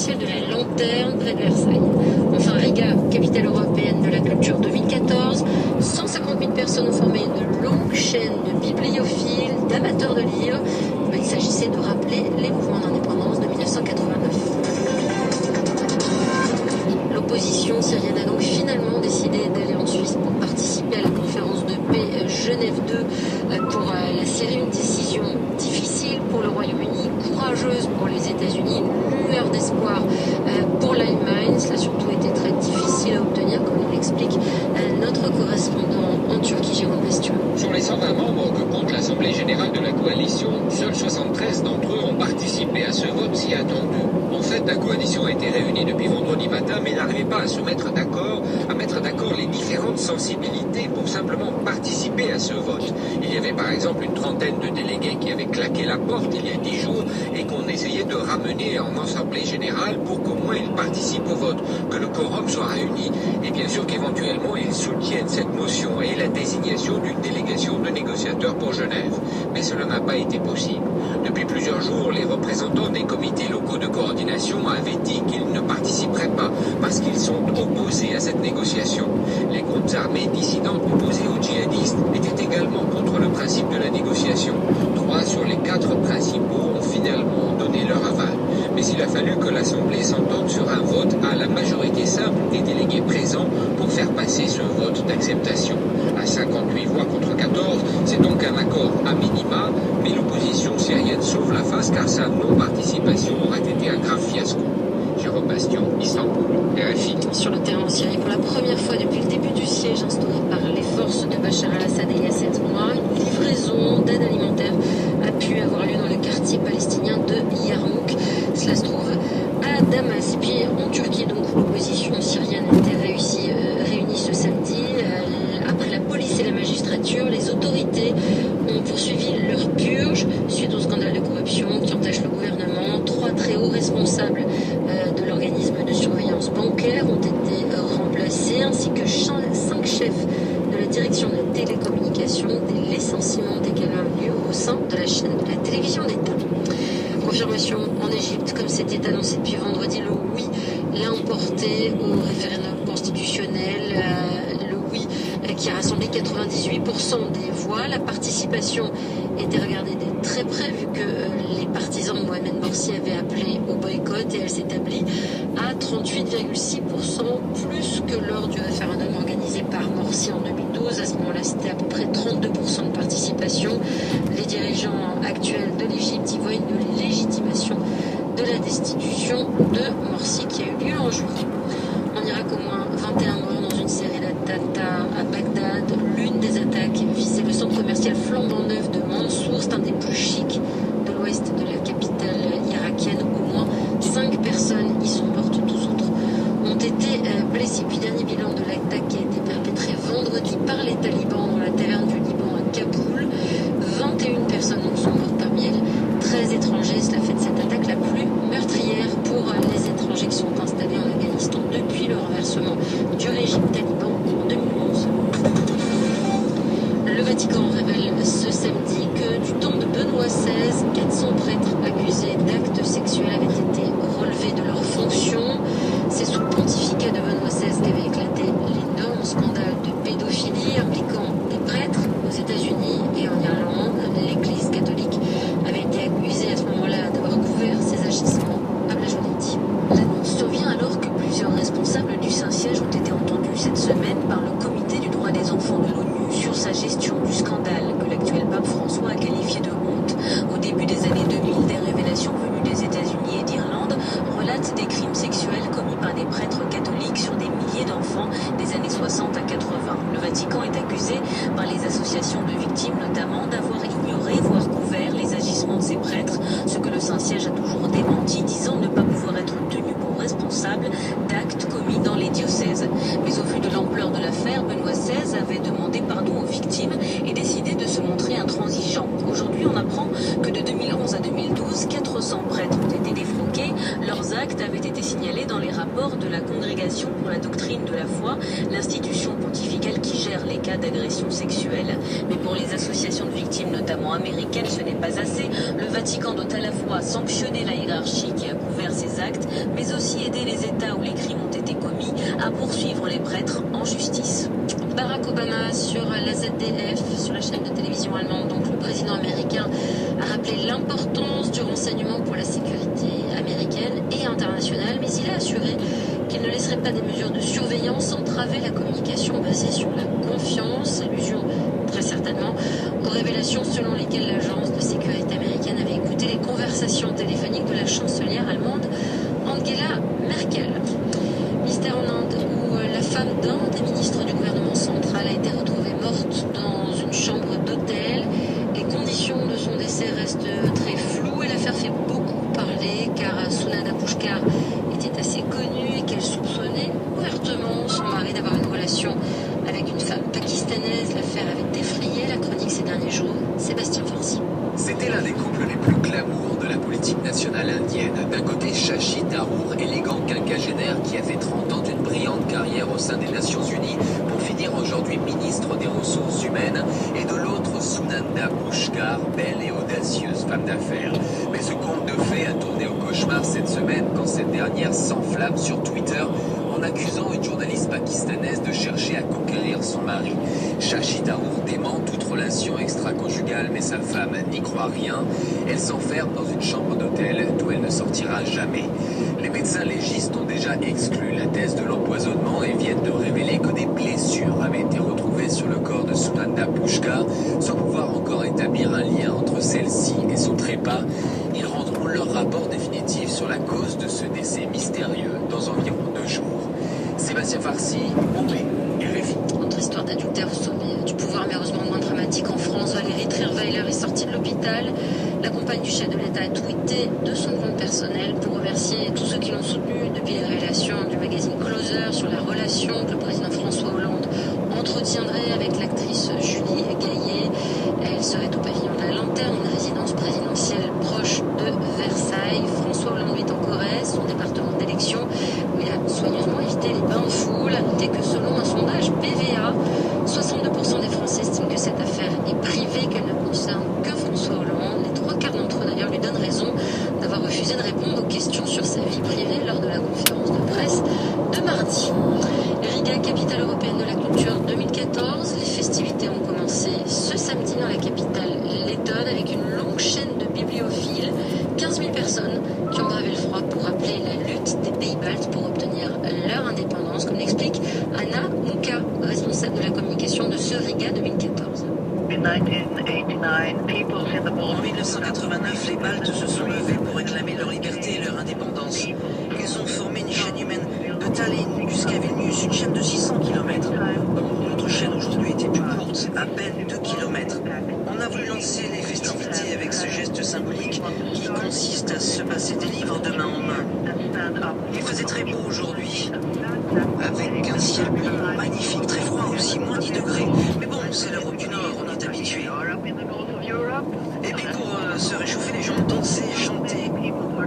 présidentielle de la Lanterne près de Versailles. Enfin, Riga, capitale européenne de la culture 2014, 150 000 personnes ont formé une longue chaîne de bibliophiles, d'amateurs de livres. Il s'agissait de rappeler les mouvements d'indépendance de 1989. L'opposition syrienne a donc finalement décidé d'aller en Suisse pour participer à la conférence de paix Genève 2 pour la Syrie. Une décision difficile pour le Royaume-Uni, courageuse pour les États-Unis, une lueur d'espoir pour l'Allemagne. Cela a surtout été très difficile à obtenir, comme nous l'explique notre correspondant en Turquie, Jérôme Bastion. Sur les 120 membres que compte l'Assemblée générale de la coalition, seuls 73 d'entre eux ont participé à ce vote si attendu. En fait, la coalition a été réunie depuis vendredi matin, mais n'arrivait pas à se mettre d'accord, à mettre d'accord les différentes sensibilités pour simplement participer à ce vote. Il y avait par exemple une trentaine de délégués qui avaient claqué la porte il y a 10 jours et qu'on essayait de ramener en Assemblée générale pour qu'au moins ils participent au vote, que le quorum soit réuni et bien sûr qu'éventuellement ils soutiennent cette motion et la désignation d'une délégation de négociateurs pour Genève. Mais cela n'a pas été possible. Depuis plusieurs jours, les représentants des comités locaux de coordination avaient dit qu'ils ne participeraient pas parce qu'ils sont opposés à cette négociation. Les groupes armés dissidents opposés aux djihadistes étaient également contre le principe de la négociation. 3 sur les 4 principaux ont finalement donné leur aval. Mais il a fallu que l'Assemblée s'entende sur un vote à la majorité simple des délégués présents pour faire passer ce vote d'acceptation. À 58 voix contre 14, c'est donc un accord à minima, mais l'opposition syrienne sauve la face car sa non-participation aurait été un grave fiasco. Jérôme Bastion, Istanbul, RFI. Sur le terrain en Syrie, pour la première fois depuis le début du siège instauré par les forces de Bachar al-Assad il y a 7 mois, une livraison d'aide alimentaire a pu avoir lieu dans le quartier palestinien de Yarmouk. Cela se trouve à Damas. Et puis en Turquie, donc, l'opposition syrienne a été réunie ce samedi. Après la police et la magistrature, les autorités ont poursuivi leur purge suite au scandale de corruption qui entache le gouvernement. 3 très hauts responsables de l'organisme de surveillance bancaire ont été remplacés, ainsi que 5 chefs de la direction de la télécommunication. Des licenciements ont également lieu au sein de la chaîne de la télévision d'État. Confirmation en Égypte, comme c'était annoncé depuis vendredi, le oui l'a emporté au référendum constitutionnel. Le oui qui a rassemblé 98% des voix. La participation était regardée de très près vu que les partisans de Mohamed Morsi avaient appelé au boycott et elle s'établit à 38,6%, plus que lors du référendum organisé par Morsi en 2012. À ce moment-là, c'était à peu près 32% de participation. Les dirigeants actuels de l'Égypte y voient une légitimation de la destitution de Morsi qui a eu lieu en juillet. En Irak, au moins 21 morts dans une série d'attentats à Bagdad. L'une des attaques visait le centre commercial flambant neuf de Mansour. C'est un des plus chics de l'ouest de la capitale irakienne. Au moins 5 personnes y sont mortes, 12 autres ont été blessés. Puis dernier bilan de l'attaque qui a été perpétrée vendredi par les talibans dans la taverne du Liban à Kaboul. 21 personnes en sont mortes, parmi elles 13 étrangers. Cela fait de cette attaque la plus meurtrière pour les étrangers qui sont installés en Afghanistan depuis le renversement du régime taliban en 2011. Le Vatican révèle ce samedi que du temps de Benoît XVI, 400 prêtres accusés d'actes sexuels avaient été relevés de leurs fonctions. C'est sous le pontificat de Benoît XVI qu'avait éclaté l'énorme scandale de pédophilie impliquant des prêtres aux États-Unis et en Irlande. L'Église catholique avait été accusée à ce moment-là d'avoir couvert ses agissements à Blajonetti. L'annonce survient alors que plusieurs responsables du Saint-Siège ont été entendus cette semaine par le Comité du droit des enfants de l'ONU sur sa gestion du scandale que l'actuel pape François a qualifié de honte. Au début des années 2000, des révélations venues des États-Unis et d'Irlande relatent des crimes sexuels commis par des prêtres catholiques sur des milliers d'enfants des années 60 à 80. Le Vatican est accusé par les associations de victimes notamment d'avoir ignoré, voire couvert les agissements de ces prêtres, ce que le Saint-Siège a toujours démenti, disant ne pas pouvoir être tenu pour responsable d'actes commis dans les diocèses. Mais au vu de l'ampleur de l'affaire, Benoît XVI avait demandé pardon aux victimes et décidé de se montrer intransigeant. Aujourd'hui, on apprend que de 2011 à 2012, 400 prêtres ont été défroqués. Leurs actes avaient été signalés dans les rapports de la Congrégation pour la doctrine de la foi, l'institution pontificale qui gère les cas d'agression sexuelle. Mais pour les associations de victimes, notamment américaines, ce n'est pas assez. Le Vatican doit à la fois sanctionner la hiérarchie qui a couvert ces actes, mais aussi les États où les crimes ont été commis, à poursuivre les prêtres en justice. Barack Obama sur la ZDF, sur la chaîne de télévision allemande, donc le président américain a rappelé l'importance du renseignement pour la sécurité américaine et internationale, mais il a assuré qu'il ne laisserait pas des mesures de surveillance entraver la communication basée sur la confiance, allusion très certainement aux révélations selon lesquelles l'agence de sécurité américaine avait écouté les conversations téléphoniques de la chancelière allemande Angela Merkel. Mystère en Inde où la femme d'un des ministres du gouvernement central a été retrouvée morte dans une chambre d'hôtel. Les conditions de son décès restent très floues et l'affaire fait beaucoup parler car Sunanda Pushkar était assez connue et qu'elle soupçonnait ouvertement son mari d'avoir une relation avec une femme pakistanaise. L'affaire avait effrayé la chronique ces derniers jours. Sébastien Farsi. C'était l'un des couples les plus glamour de la politique nationale indienne. D'un côté, Shashi Tharoor, élégant quinquagénaire qui a fait 30 ans d'une brillante carrière au sein des Nations Unies pour finir aujourd'hui ministre des Ressources humaines. Et de l'autre, Sunanda Pushkar, belle et audacieuse femme d'affaires. Mais ce conte de fées a tourné au cauchemar cette semaine quand cette dernière s'enflamme sur Twitter en accusant une journaliste pakistanaise de chercher à conquérir son mari. Shashi Tharoor dément toute relation extra-conjugale, mais sa femme n'y croit rien. Elle s'enferme dans une chambre d'hôtel d'où elle ne sortira jamais. Les médecins légistes ont déjà exclu la thèse de l'empoisonnement et viennent de révéler que des blessures avaient été retrouvées sur le corps de Sunanda Pushkar, sans pouvoir encore établir un lien entre celle-ci et son trépas. Ils rendront leur rapport définitif sur la cause de ce décès mystérieux dans environ 2 jours. Sébastien Farsi, Bombay, RFI. Autre histoire d'adultère au sommet du pouvoir, mais heureusement moins dramatique en France. Valérie Trierweiler est sortie de l'hôpital. La compagne du chef de l'État a tweeté de son compte personnel pour remercier tous ceux qui l'ont soutenue depuis les révélations du magazine Closer sur la relation que le président François Hollande entretiendrait avec l'actrice Julie Gaillet. Elle serait au pavillon de la Lanterne, une résidence présidentielle proche de Versailles. François Hollande vit en Corrèze, son département d'élection, où il a soigneusement évité les bains de foule. À noter que selon un sondage PVA, 62% des Français estiment que cette affaire est privée, qu'elle ne concerne que François Hollande. Les 3/4 d'entre eux d'ailleurs lui donnent raison d'avoir refusé de répondre aux questions sur sa vie privée lors de la conférence de presse de mardi. Riga, capitale européenne de la culture 2014. Les festivités ont commencé ce samedi dans la capitale lettonne avec une longue chaîne de bibliophiles. 15 000 personnes qui ont bravé le froid pour rappeler la lutte des pays baltes pour obtenir leur indépendance, comme l'explique Anna Muka, responsable de la communication de ce Riga 2014. En 1989, les Baltes se sont levés pour réclamer leur liberté et leur indépendance. Ils ont formé une chaîne humaine de Tallinn jusqu'à Vilnius, une chaîne de 600 km. Notre chaîne aujourd'hui était plus courte, à peine 2 km. On a voulu lancer les festivités avec ce geste symbolique qui consiste à se passer des livres de main en main. Il faisait très beau aujourd'hui, avec un ciel bleu magnifique, très froid aussi, moins 10 degrés. Mais bon, c'est l'Europe du Nord, on est habitué. Et puis pour se réchauffer, les gens dansaient et chantaient.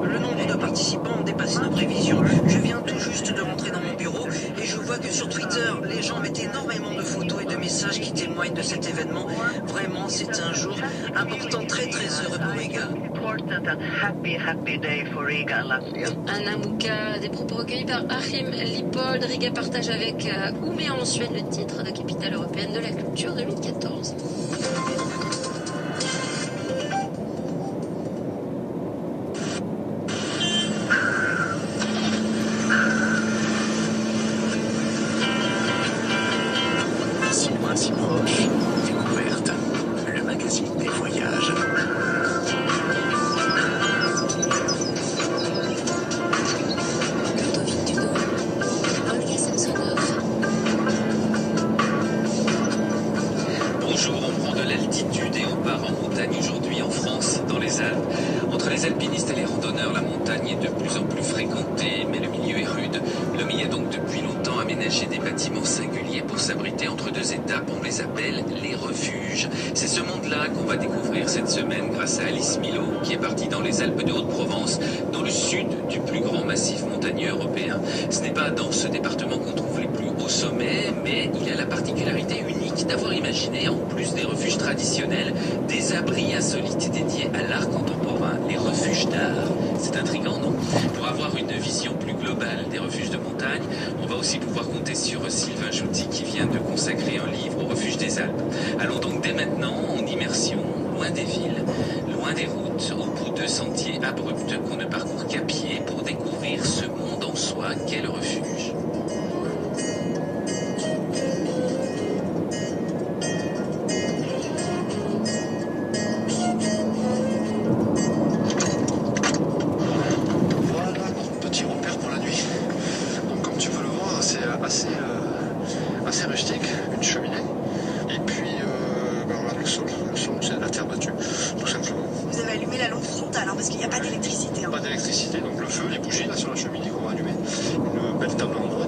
Le nombre de participants dépassait nos prévisions. Je viens tout juste de rentrer dans mon bureau et je vois que sur Twitter, les gens mettent énormément de photos et de messages qui témoignent de cet événement. Vraiment, c'est un jour important, très très heureux pour Riga. Anna Muka, des propos recueillis par Achim Lippold. Riga partage avec Umeå en Suède le titre de capitale européenne de la culture 2014. Si loin, si proche, découverte, le magazine des voyages. Ludovic Dudon, Olga Samsonov. Bonjour, on prend de l'altitude et on part en montagne aujourd'hui en France, dans les Alpes. Entre les alpinistes et les randonneurs, la montagne est de plus en plus fréquentée, mais le milieu est rude. L'homme y a donc depuis longtemps aménagé des bâtiments singuliers pour s'abriter entre 2 étapes. On les appelle les refuges. C'est ce monde-là qu'on va découvrir cette semaine grâce à Alice Milo, qui est partie dans les Alpes de Haute-Provence, dans le sud du plus grand massif montagneux européen. Ce n'est pas dans ce département qu'on trouve les plus hauts sommets, mais il a la particularité unique d'avoir imaginé, en plus des refuges traditionnels, des abris insolites dédiés à l'art contemporain, les refuges d'art. C'est intriguant, non? Pour avoir une vision plus globale globale des refuges de montagne. On va aussi pouvoir compter sur Sylvain Jouty qui vient de consacrer un livre au refuge des Alpes. Allons donc dès maintenant en immersion, loin des villes, loin des routes, au bout de sentiers abrupts qu'on ne parcourt qu'à pied pour découvrir ce monde en soi qu'est le refuge. assez rustique, une cheminée, et puis on a le sol c'est de la terre battue, tout simplement. Vous avez allumé la lampe frontale, parce qu'il n'y a pas d'électricité. Pas d'électricité, donc le feu, les bougies là sur la cheminée qu'on va allumer, une belle table en bois.